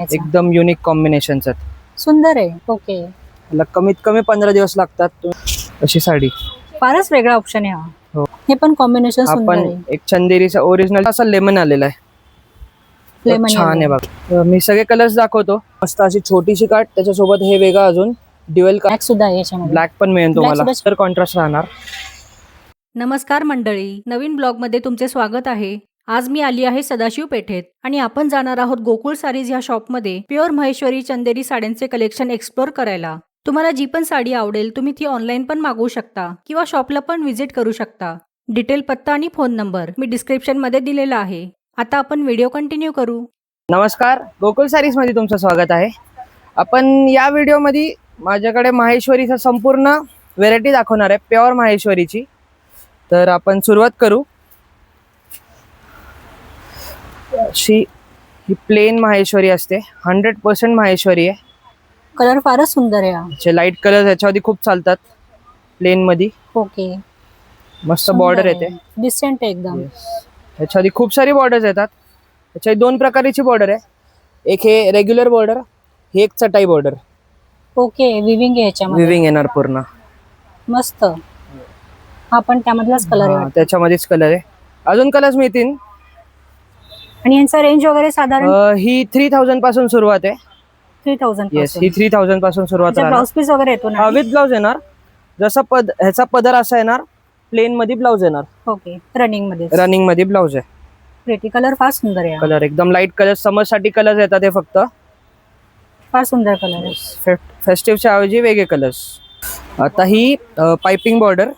एकदम unique combinations आहेत. सुंदर आहे. ओके, याला कमीत कमी 15 दिवस लागतात. अशी साडी फारच वेगळा ऑप्शन आहे हा. हो. हे पण कॉम्बिनेशन सुंदर आपण आहे. एक चंदेरीचा ओरिजिनल असा लेमन आलेला आहे. लेमन छान आहे बघा. मी सगळे कलर्स दाखवतो. मस्त अशी छोटीशी काट, त्याच्यासोबत हे वेगळं अजून ड्युअल ब्लॅक सुद्धा आहे याच्यामध्ये. ब्लॅक पण मिळेल तुम्हाला. सुद्धा- तर कॉन्ट्रास्ट राहणार. नमस्कार मंडळी, नवीन ब्लॉगमध्ये तुमचे स्वागत आहे. आज मी आली आहे सदाशिव पेठेत आणि आपण जाणार आहोत गोकुळ सारीज या शॉपमध्ये प्युअर महेश्वरी चंदेरी साड्यांचे कलेक्शन एक्सप्लोर करायला. तुम्हाला जी पण साडी आवडेल तुम्ही ती ऑनलाईन पण मागवू शकता किंवा शॉपला पण व्हिजिट करू शकता. डिटेल पत्ता आणि फोन नंबर मी डिस्क्रिप्शन मध्ये दिलेला आहे. आता आपण व्हिडिओ कंटिन्यू करू. नमस्कार, गोकुळ सारीज मध्ये तुमचं स्वागत आहे. आपण या व्हिडिओमध्ये माझ्याकडे माहेश्वरीचा संपूर्ण व्हेरायटी दाखवणार आहे, प्युअर माहेश्वरीची. तर आपण सुरुवात करू. अशी ही प्लेन माहेश्वरी असते, 100% माहेश्वरी आहे. कलर फारच सुंदर आहे हा. याचे लाईट कलर याच्यामध्ये खूप चालतात. प्लेन मध्ये ओके, मस्त बॉर्डर येते. डिसेंट आहे एकदम. याच्यामध्ये खूप सारी बॉर्डर्स येतात. याच्या दोन प्रकारची बॉर्डर आहे. एक हे रेग्युलर बॉर्डर, ही एक चटाई बॉर्डर. ओके, विविंग आहे याच्यामध्ये. विविंग येणार पूर्ण. मस्त. हा पण त्यामधलाच कलर आहे. त्याच्यामध्येच कलर आहे. अजून कलर्स मिळतील. आणि यांचा रेंज वगैरे साधारण ही 3000 पासून सुरुवात आहे. 3000 येस, ही 3000 पासून सुरुवात आहे. ब्लाउज पीस वगैरे येतो ना. विथ ब्लाउज येणार. जसा ह्याचा पदर असा येणार, प्लेन मध्ये ब्लाउज येणार. ओके, रनिंग मध्ये. रनिंग मध्ये ब्लाउज आहे. प्रेटी कलर फार सुंदर आहे हा. कलर एकदम लाईट कलर, समर साठी कलर येतात हे फक्त. फार सुंदर कलर आहे. फेस्टिव्हच्या ऐवजी वेगळे कलर्स. आता ही पाइपिंग बॉर्डर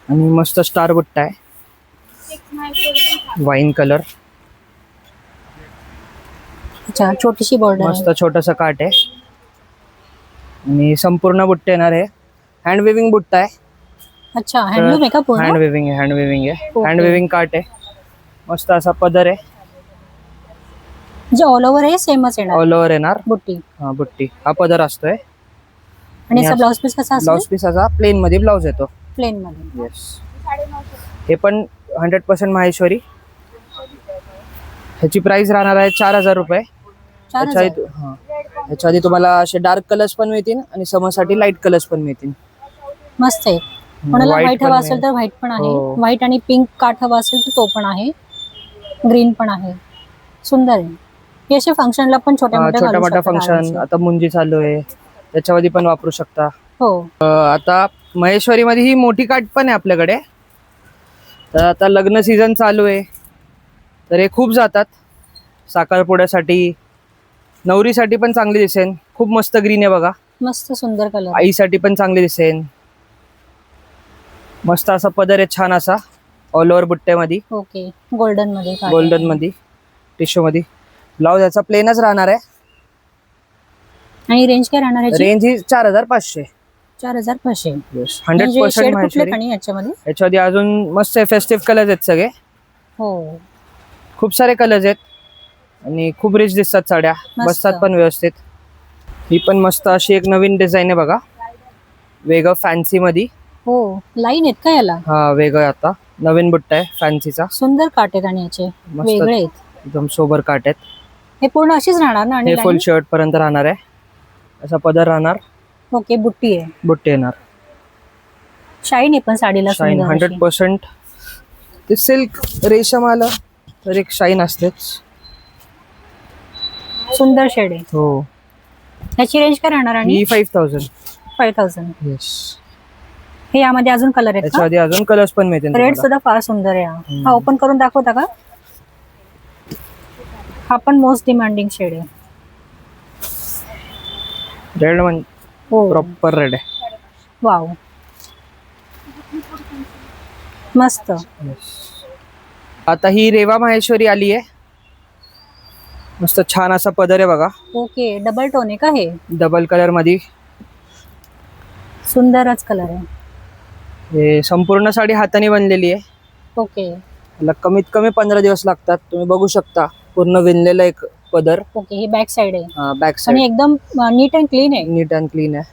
आणि मस्त स्टार बुट्टा आहे, वाईन कलर. अच्छा, छोटीशी बॉर्डर मस्त छोटासा काट आहे आणि संपूर्ण बुट्टे येणार आहे. हँड विविंग बुट्टा आहे. अच्छा, हँडलूम आहे का हँड पूर्ण? विविंग आहे, हँड विविंग आहे. Okay. हँड विविंग काट आहे. मस्त असा पदर आहे. म्हणजे ऑल ओव्हर आहे सेमच येणार ऑल ओव्हर येणार. बुट्टी. हा, बुट्टी हा पदर असतोय. आणि याचा ब्लाउज पीस कसा असतो? ब्लाउज पीस असा प्लेन मध्ये ब्लाउज येतो. प्लेन मध्ये. येस, हे पण 100% माहेश्वरी. ह्याची प्राइस राहणार आहे 4000 रुपये. 4000. ह्याच्या आधी तुम्हाला असे डार्क कलर्स पण मिळतील आणि समरसाठी लाईट कलर्स पण मिळतील. मस्त आहे. कोणाला White व्हाईट पण हवा मिळेल. असेल तर व्हाईट पण आहे. हो. व्हाईट आणि पिंक काठ हवा असेल तर तो पण आहे. ग्रीन पण आहे. सुंदर आहे. हे असे फंक्शनला पण छोट्या छोटा मोठा फंक्शन, आता मुंजी चालू आहे त्याच्यामध्ये पण वापरू शकता. हो. आता महेश्वरी मध्ये ही मोठी काठ पण आहे आपल्याकडे. तर आता लग्न सीझन चालू आहे तर हे खूप जातात. साखरपुड्यासाठी, नवरीसाठी पण चांगली दिसेल. खूप मस्त ग्रीन आहे बघा. मस्त सुंदर कलर. आईसाठी पण चांगली दिसेल. मस्त असा पदर आहे, छान असा ऑल ओव्हर बुट्ट्यामध्ये, ओके, गोल्डन मध्ये. गोल्डन मध्ये, टिश्यू मध्ये. ब्लाउज याचा प्लेनच राहणार आहे. आणि रेंज काय राहणार आहे? रेंज ही 4500. 4500. 100% माहेश्वरी. आणि याच्यामध्ये याच्यामध्ये अजून मस्त फेस्टिव्ह कलर्स आहेत सगळे. हो, खूप सारे कलर्स आहेत आणि खूप रिच दिसतात साड्या. मस्त. बसतात पण व्यवस्थित. ही पण मस्त अशी एक नवीन डिझाईन आहे बघा, वेगळं फॅन्सी मध्ये. हो, लाईन आहेत का याला? हा, वेगळं आता नवीन बुट्टा आहे फॅन्सीचा. सुंदर काठ आहेत आणि याचे मस्त. वेगळे आहेत. एकदम सोबर काट आहेत. हे पूर्ण अशीच राहणार ना? आणि हे फुल line? शर्ट पर्यंत राहणार आहे. असा पदर राहणार, ओके, बुट्टी आहे. बुट्टे येणार. शाईन आहे पण साडीला शाईन सुंदर अशी. 100%. ते सिल्क रेशम आलं तर एक शाईन असतेच. सुंदर शेड आहे. हो, याची रेंज काय राहणार? आणि ही 5000. 5000. येस. हे यामध्ये अजून कलर आहेत याच्या का? आधी अजून कलर्स पण मिळतील रेड तुम्हाला. सुद्धा फार सुंदर आहे हा. हा ओपन करून दाखवता का? हा पण मोस्ट डिमांडिंग शेड आहे. रेड म्हणजे हो, प्रॉपर रेड आहे. वाव, मस्त. आता ही रेवा माहेश्वरी आली आहे. मस्त छान असा पदर आहे बघा, ओके, डबल टोन आहे का हे? डबल कलर मध्ये. सुंदरच कलर आहे. हे संपूर्ण साडी हाताने बनलेली आहे. ओके. याला कमीत कमी 15 दिवस लागतात. तुम्ही बघू शकता पूर्ण विणलेला एक पदर. ओके, ही बॅक साइड आहे. बॅक आणि साइड एकदम नीट अँड क्लीन आहे. नीट अँड क्लीन आहे.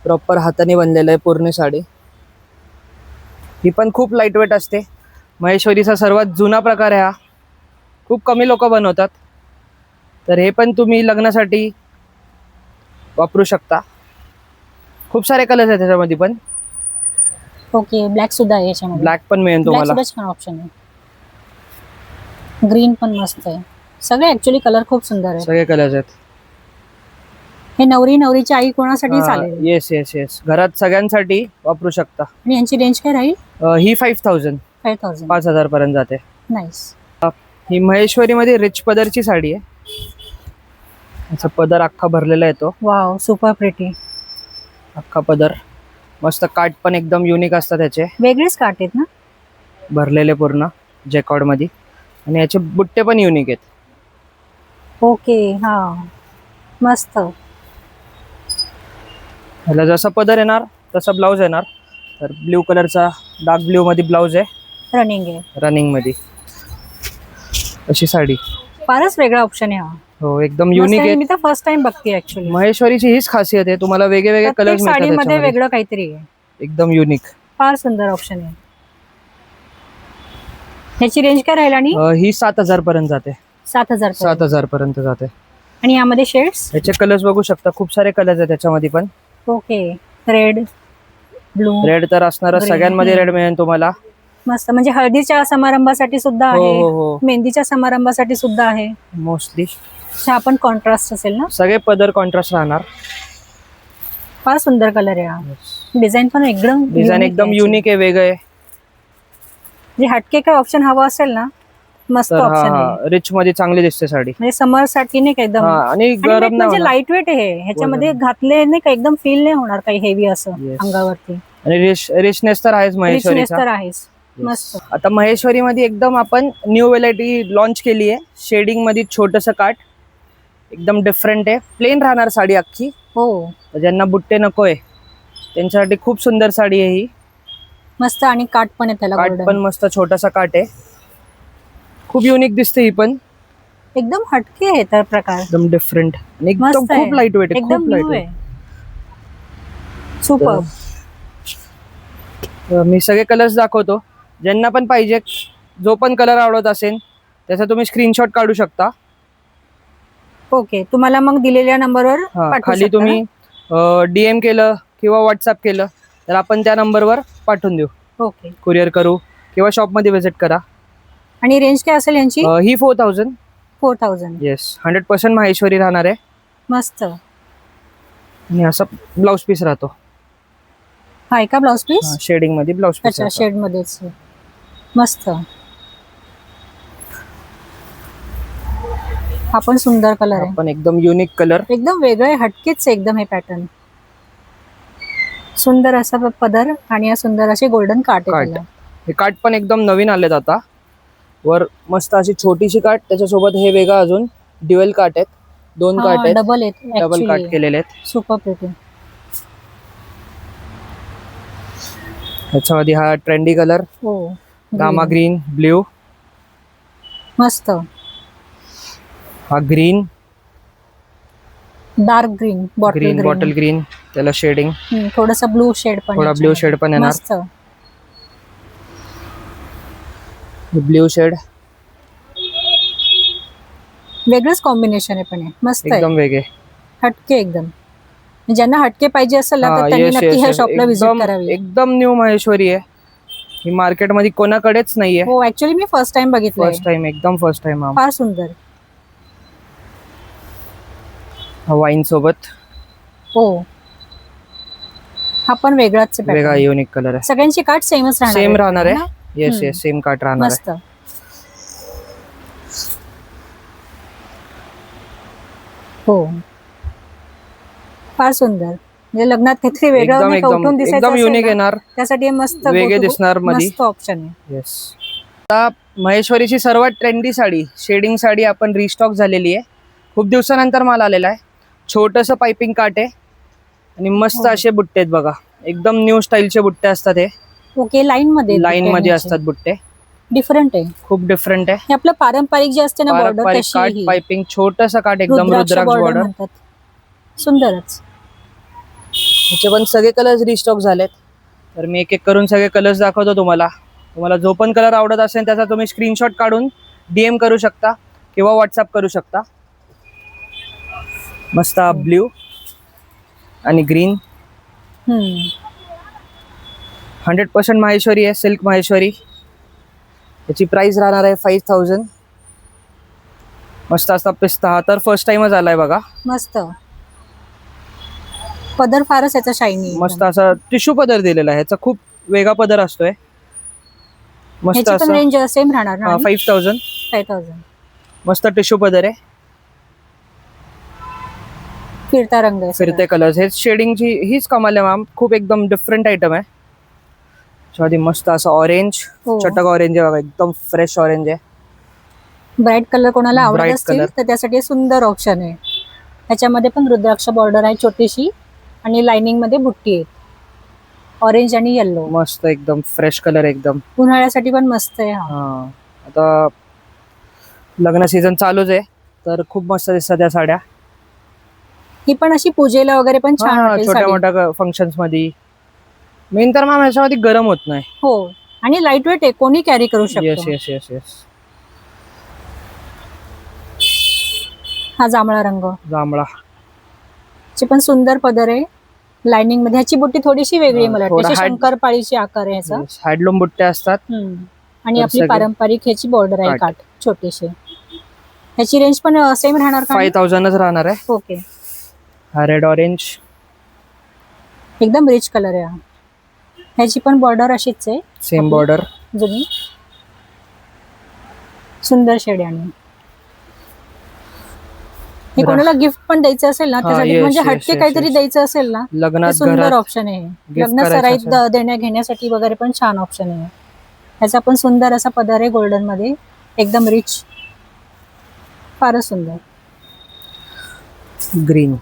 प्रॉपर हाताने बनलेलं आहे पूर्ण साडी. ही पण खूप लाईट वेट असते. महेश्वरीचा सर्वात जुना प्रकार आहे हा. खूप कमी लोक बनवतात. तर हे पण तुम्ही लग्नासाठी वापरू शकता. खूप सारे कलर्स आहेत त्याच्यामध्ये पण. ओके, ब्लॅक सुद्धा आहे याच्यामध्ये. ब्लॅक पण मिळेल ब्लॅक तुम्हाला. सुद्धा छान ऑप्शन आहे. ग्रीन पण मस्त आहे. सगळे ऍक्च्युली कलर खूप सुंदर आहे. सगळे कलर्स आहेत. हे नवरीची आई कोणासाठी चालेल. येस येस येस, घरात सगळ्यांसाठी वापरू शकता. आणि यांची रेंज काय राहील? ही 5000 5000. 5000 पर्यंत जाते. नाईस. ही महेश्वरी मध्ये रिच पदरची साडी आहे. याचा पदर अख्खा भरलेला येतो. Wow, super pretty. अख्खा पदर मस्त. काठ पण एकदम युनिक असतात त्याचे, वेगळेच काट आहेत ना? भरलेले पूर्ण जॅकॉर्ड मध्ये. आणि याचे बुट्टे पण युनिक आहेत. ओके, हा मस्त. ह्याला जसा पदर येणार तसा ब्लाऊज येणार. तर ब्ल्यू कलरचा डार्क ब्ल्यू मध्ये ब्लाऊज आहे, रनिंग आहे. रनिंग मध्ये. अशी साडी फारच वेगळा ऑप्शन आहे हा. हो, एकदम युनिक आहे. मी तर फर्स्ट टाइम बघते ऍक्च्युली. महेश्वरीची हीच खासियत आहे, तुम्हाला वेगळे कलर्स मिळतात साडीमध्ये त्याच्यामध्ये. वेगळं काहीतरी आहे. एकदम युनिक. फार सुंदर ऑप्शन आहे. ह्याची रेंज काय राहील? आणि ही 7000 पर्यंत जाते. 7000. 7000 पर्यंत जाते. आणि यामध्ये शेड्स? याचे कलर्स बघू शकता, खूप सारे कलर्स आहेत त्याच्यामध्ये पण. Okay, red, blue. रेड तर असणार, Green. सगळ्यांमध्ये रेड मिळेल तुम्हाला. मस्त. म्हणजे हळदीच्या समारंभासाठी सुद्धा हो आहे, हो हो, मेहंदीच्या समारंभासाठी सुद्धा आहे. मोस्टली हा पण कॉन्ट्रास्ट असेल ना? सगळे पदर कॉन्ट्रास्ट राहणार. फार सुंदर कलर आहे हा. डिझाईन पण एकदम डिझाईन एकदम युनिक आहे, वेगळं आहे. जे हटके काय ऑप्शन हवा असेल ना, मस्त तर ऑप्शन आहे. हा, रिच मध्ये चांगली दिसते साडी. म्हणजे समर साठी नाही का एकदम. आणि गरम नाही म्हणजे होणार. लाईट वेट आहे. ह्याच्यामध्ये घातले नाही का एकदम फील नाही होणार काही हेवी असं Yes. अंगावरती. आणि रिचनेस तर आहेच Richness महेश्वरीचा. तर आहेच. मस्त. आता महेश्वरी मध्ये एकदम आपण न्यू व्हरायटी लॉन्च केली आहे. शेडिंग मध्ये छोटस काठ, एकदम डिफरंट आहे. प्लेन राहणार साडी अख्खी. हो, तर ज्यांना बुट्टे नकोय त्यांच्यासाठी खूप सुंदर साडी आहे ही. मस्त. आणि काठ पण आहे त्याला, काठ golden. पण मस्त छोटासा काठ आहे. खूप युनिक दिसते ही पण. एकदम हटके आहे तर प्रकार. एकदम डिफरंट आणि एकदम मस्त आहे. खूप लाईट वेट आहे. एकदम खूप लाईट न्यू वेट. आहे. सुपर. मी सगळे कलर्स दाखवतो. ज्यांना पण पाहिजे, जो पण कलर आवडत असेल त्याचा तुम्ही स्क्रीनशॉट काढू शकता. ओके, तुम्हाला मग दिलेल्या नंबरवर पाठवू खाली शकता तुम्ही DM केलं किंवा व्हॉट्सअप केलं तर आपण त्या नंबरवर पाठवून देऊ. ना? ओके. कुरिअर करू किंवा शॉपमध्ये व्हिजिट करा. आणि रेंज काय असेल यांची? ही 4000. 4000. येस, 100% माहेश्वरी राहणार आहे. मस्त. आणि असा ब्लाऊज पीस राहतो. हा का ब्लाउज पीस? शेडिंग मध्ये ब्लाऊज पीस. अच्छा, शेड मध्येच. मस्त. हा पण सुंदर कलर आहे. पण एकदम युनिक कलर. एकदम वेगळे हटकेच आहे एकदम हे पॅटर्न. सुंदर असा पदर आणि या सुंदर असे गोल्डन काट आहे काठ. त्याला. हे काठ पण एकदम नवीन आलेत आता. वर मस्त अशी छोटीशी काठ, त्याच्यासोबत हे वेगळं अजून ड्युअल काठ आहेत. 2 काठ आहेत, डबल आहेत. डबल काठ केलेले आहेत. Super pretty. ह्याच्यामध्ये हा ट्रेंडी कलर, हो, गामा ग्रीन, ब्ल्यू. मस्त. हा green, dark green, green bottle green, त्याला शेडिंग थोडासा ब्लू शेड पण. थोडा ब्ल्यू शेड पण येणार. मस्त. ब्ल्यू शेड वेगळंच कॉम्बिनेशन आहे पण हे. मस्त आहे, एकदम वेगळे. हटके एकदम. ज्यांना हटके पाहिजे असेल ना तर त्यांनी नक्की ह्या शॉपला व्हिजिट करावी. एकदम न्यू महेश्वरी आहे ही, मार्केट मध्ये कोणाकडेच नाहीये. हो, ऍक्च्युली मी फर्स्ट टाइम बघितलं. फर्स्ट टाइम, एकदम फर्स्ट टाइम. फार सुंदर. वाईन सोबत. हो, हा पण वेगळाच आहे वेगळा pattern. युनिक कलर आहे. सगळ्यांची काठ सेमच राहणार. सेम राहणार आहे. ना? येस येस, सेम काठ राहणार आहे. मस्त. हो, फार सुंदर. म्हणजे लग्नात काहीतरी वेगळं एकदम नाही का उठून एकदम दिसायचं एकदम असेल युनिक ना, येणार. त्यासाठी हे मस्त वेगळे दिसणार मध्ये. मस्त ऑप्शन आहे. येस. आता महेश्वरीची सर्वात ट्रेंडी साडी, शेडिंग साडी आपण रिस्टॉक झालेली आहे. खूप दिवसानंतर माल आलेला आहे. छोटस पाइपिंग काट आहे आणि मस्त असे बुट्टे आहेत बघा. एकदम न्यू स्टाईलचे बुट्टे असतात हे. ओके, लाईन मध्ये असतात बुट्टे. डिफरंट आहे. खूप डिफरंट आहे. हे आपलं पारंपरिक जे असते ना बॉर्डर पारंपरिक तशी काठ, ही. पाइपिंग, छोटसा काठ, एकदम रुद्राक्ष बॉर्डर. म्हणतात. सुंदरच. ह्याचे पण सगळे कलर्स रिस्टॉक झालेत. तर मी एक एक करून सगळे कलर्स दाखवतो तुम्हाला. तुम्हाला जो पण कलर आवडत असेल त्याचा तुम्ही स्क्रीनशॉट काढून DM करू शकता किंवा व्हॉट्सअप करू शकता. मस्त हा ब्ल्यू आणि ग्रीन. 100% माहेश्वरी आहे, सिल्क माहेश्वरी. त्याची प्राइस राहणार आहे 5000. मस्त असा पिस्ता. हा तर फर्स्ट टाइमच आलाय बघा. मस्त पदर फारच याचा शायनी. मस्त असा टिश्यू पदर दिलेला आहे. ह्याचा खूप वेगळा पदर असतोय. मस्त ह्याची पण असा रेंज सेम राहणार ना? 5000. 5000. मस्त टिश्यू पदर आहे. फिरता रंग आहे फिरते कलर्स. हे शेडिंगची हीच कमाल आहे मॅम. खूप एकदम डिफरंट आयटम आहे. त्याच्यामध्ये मस्त असं ऑरेंज, हो. चटक ऑरेंज आहे बघा. एकदम फ्रेश ऑरेंज आहे. ब्राईट कलर कोणाला आवडत Bright असतील color. तर त्यासाठी सुंदर ऑप्शन आहे. ह्याच्यामध्ये पण रुद्राक्ष बॉर्डर आहे छोटीशी आणि लाइनिंग मध्ये बुट्टी आहे. ऑरेंज आणि येल्लो. मस्त एकदम फ्रेश कलर एकदम. उन्हाळ्यासाठी पण मस्त आहे हा. हा आता लग्न सीझन चालूच आहे तर खूप मस्त दिसतात त्या साड्या. ही पण अशी पूजेला वगैरे पण छान हा, वाटेल छोट्या साडी. मोठ्या फंक्शन्स मध्ये. मेन तर मॅम ह्याच्यामध्ये गरम होत नाही. हो आणि लाईट वेट आहे, कोणी कॅरी करू येस शकतो. Yes yes yes. हा जांभळा रंग जांभळा. ची पण सुंदर पदर आहे लाइनिंग मध्ये. ह्याची बुट्टी थोडीशी वेगळी हा, मला थोडा वाटते. हाड- शंकरपाळीची आकार आहे ह्याचा. हँडलूम बुट्ट्या असतात. आणि तर आपली सगळे- पारंपरिक ह्याची बॉर्डर आहे काठ. काठ छोटीशी. ह्याची रेंज पण सेम राहणार का? 5000च राहणार आहे. ओके. हा रेड ऑरेंज. एकदम रिच कलर आहे हा. ह्याची पण बॉर्डर अशीच आहे सेम आपली. बॉर्डर. जुनी सुंदर शेड आहे. आणि हे कोणाला गिफ्ट पण द्यायचं असेल ना हा, त्यासाठी yes, म्हणजे yes, हटके yes, काहीतरी yes. द्यायचं असेल ना लग्नात ते सुंदर घरात ऑप्शन आहे. gift लग्न करायचं सराईत असेल. देण्या घेण्यासाठी वगैरे पण छान ऑप्शन आहे. ह्याचा पण सुंदर असा पदर आहे गोल्डन मध्ये. एकदम रिच. फारच सुंदर. ग्रीन.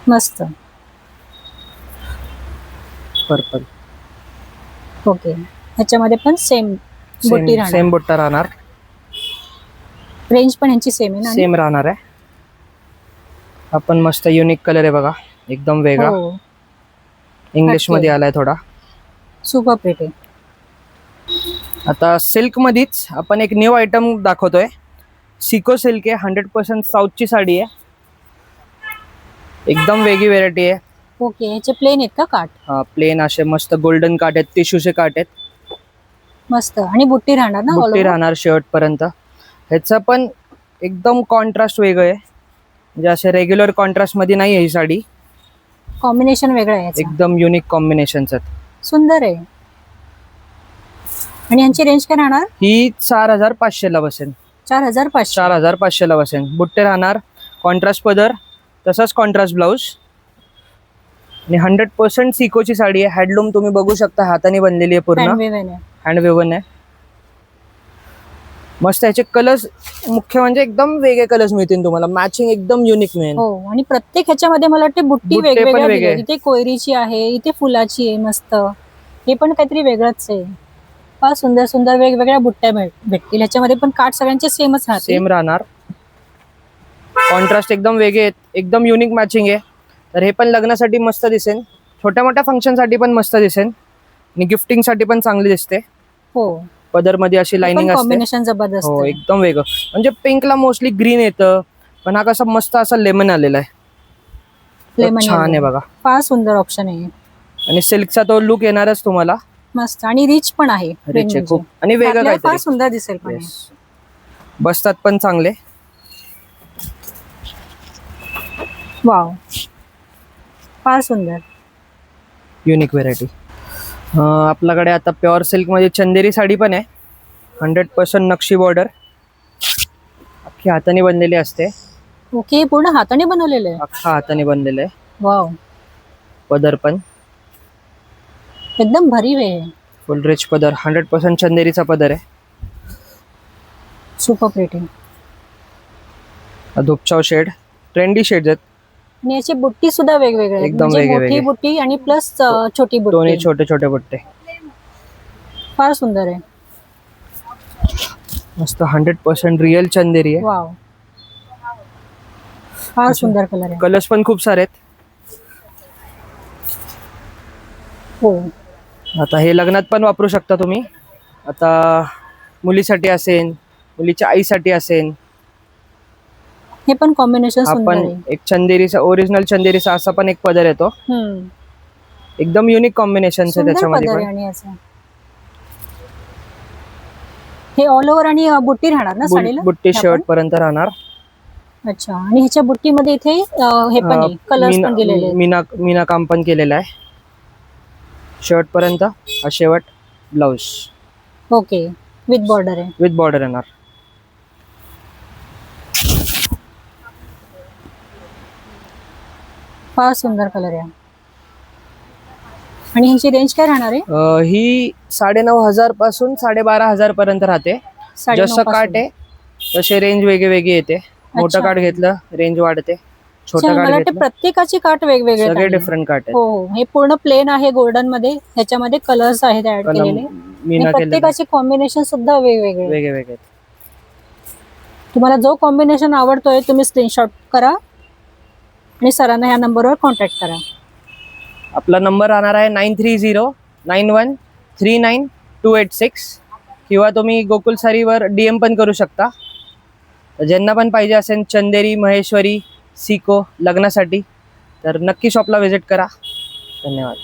मस्त. पर्पल. ओके. ह्याच्यामध्ये पण सेम बुट्टी राहणार. सेम बुट्टा राहणार. रेंज पण ह्यांची सेम आहे ना? सेम राहणार आहे. आपण मस्त युनिक कलर आहे बघा. एकदम वेगळा. हो इंग्लिश मध्ये आलाय थोडा. Super pretty. आता सिल्क मध्येच आपण एक न्यू आयटम दाखवतोय. सिको सिल्क आहे. 100% साऊथची साडी आहे. एकदम वेगळी व्हेरायटी आहे. ओके. ह्याचे प्लेन आहेत का काठ? प्लेन असे मस्त गोल्डन काट आहेत. टिश्यूचे काट आहेत. मस्त. आणि बुट्टी राहणार ना? all बुट्टी over? राहणार शेवट पर्यंत. ह्याचं पण एकदम कॉन्ट्रास्ट वेगळं आहे. म्हणजे असे रेग्युलर कॉन्ट्रास्ट मध्ये नाही आहे ही साडी. कॉम्बिनेशन वेगळं आहे याचं. एकदम युनिक कॉम्बिनेशन्स आहेत. सुंदर आहे. आणि यांची रेंज काय राहणार? ही 4500 ला बसेल. 4500. 4500 ला बसेल. बुट्टे राहणार. कॉन्ट्रास्ट पदर तसंच कॉन्ट्रास्ट ब्लाऊज. आणि 100% सिकोची साडी आहे. हँडलूम तुम्ही बघू शकता. हाताने बनलेली आहे पूर्ण. Handwoven आहे. हँडवेवन आहे. मस्त. याचे कलर्स मुख्य म्हणजे एकदम वेगळे कलर्स मिळतील तुम्हाला. मॅचिंग एकदम युनिक मिळेल. हो. आणि प्रत्येक ह्याच्यामध्ये मला वाटते बुट्टी बुट्टे पण वेगवेगळ्या वेगळे. दिल्या. इथे कोयरीची आहे, इथे फुलाची आहे. मस्त. हे पण काहीतरी वेगळंच आहे. फार सुंदर सुंदर वेगवेगळ्या बुट्ट्या भेटतील. ह्याच्यामध्ये पण काठ सगळ्यांचे सेमच राहतील. सेम राहणार. कॉन्ट्रास्ट एकदम वेगळे आहेत. एकदम युनिक मॅचिंग आहे. तर हे पण लग्नासाठी मस्त दिसेल. छोट्या मोठ्या फंक्शन साठी पण मस्त दिसेल. आणि गिफ्टिंग साठी पण चांगली दिसते. हो. पदर मध्ये अशी लाइनिंग असते. कॉम्बिनेशन जबरदस्त हो आहे. एकदम वेगळं. म्हणजे पिंकला मोस्टली ग्रीन येतं. पण हा कसा मस्त असा लेमन आलेला आहे. लेमन छान आहे येलो. बघा. फार सुंदर ऑप्शन आहे. आणि सिल्कचा तो लुक येणारच तुम्हाला. मस्त. आणि रिच पण आहे. रिच आहे खूप. आणि वेगळं आपल्याला फार काहीतरी. सुंदर दिसेल पण हे. Yes. बसतात पण चांगले. वाव. फार सुंदर. Unique variety. आपल्याकडे आता प्युअर सिल्क मध्ये चंदेरी साडी पण आहे. 100% नक्षी बॉर्डर. अख्खी हाताने बनलेली असते. ओके. पूर्ण हाताने बनवलेलं आहे. अख्खा हाताने बनलेलं आहे. वाव. पदर पण एकदम भरीव आहे. फुल रिच पदर. 100% चंदेरीचा पदर आहे. Super pretty. धुपचाव शेड. ट्रेंडी शेड्स आहेत. आणि याची बुट्टी सुद्धा वेगवेगळी आहे. एकदम म्हणजे वेगळे- मोठी वेगळे. बुट्टी आणि प्लस छोटी दोन्ही बुट्टी. छोटे छोटे बुट्टे. फार सुंदर आहे. मस्त. 100% रिअल चंदेरी आहे. वाव. फार सुंदर कलर आहे. कलर्स पण खूप सारे आहेत. हो. आता हे लग्नात पण वापरू शकता तुम्ही. आता मुलीसाठी असेल, मुलीच्या आईसाठी असेल, हे पण कॉम्बिनेशन हा सुंदर पण आहे. एक चंदेरीचा, ओरिजिनल चंदेरीचा असा पण एक पदर येतो. हम्म. एकदम युनिक कॉम्बिनेशन आहे सुंदर त्याच्यामध्ये पदर पण. आहे आणि याचा हे ऑल ओव्हर आणि बुट्टी राहणार ना साडीला? बुट्टी ह्या शर्ट पण? पर्यंत राहणार. अच्छा. आणि ह्याच्या बुट्टीमध्ये इथे हे पण आहे, कलर्स पण दिलेले आहेत. मीना काम पण केलेलं आहे शर्ट पर्यंत. हा शेवट ब्लाउज ओके, विथ बॉर्डर आहे. विथ बॉर्डर येणार. फार सुंदर कलर आहे. आणि ह्याची रेंज काय राहणार आहे? ही 9,500 पासून 12,500 पर्यंत राहते. 9,500 जसं काट आहे तसे रेंज वेगळी येते. मोठं अच्छा. काठ घेतलं रेंज वाढते, छोटं मला काठ वाटतं घेतलं प्रत्येकाची काठ वेगवेगळे सगळे आहेत. डिफरंट काठ आहेत. हो, हे पूर्ण प्लेन आहे गोल्डन मध्ये, ह्याच्यामध्ये कलर्स आहेत ऍड कलम केलेले. मीना आणि केलेलं प्रत्येकाचे कॉम्बिनेशन सुद्धा वेगवेगळे आहेत. वेगळे आहेत. तुम्हाला जो कॉम्बिनेशन आवडतोय तुम्ही स्क्रीनशॉट करा आणि सरांना ह्या नंबरवर कॉन्टॅक्ट करा. आपला नंबर राहणार आहे 9309139286 किंवा तुम्ही गोकुल सारीवर DM पण करू शकता. ज्यांना पण पाहिजे असेल चंदेरी, महेश्वरी, सिको लग्नासाठी तर नक्की शॉपला व्हिजिट करा. धन्यवाद.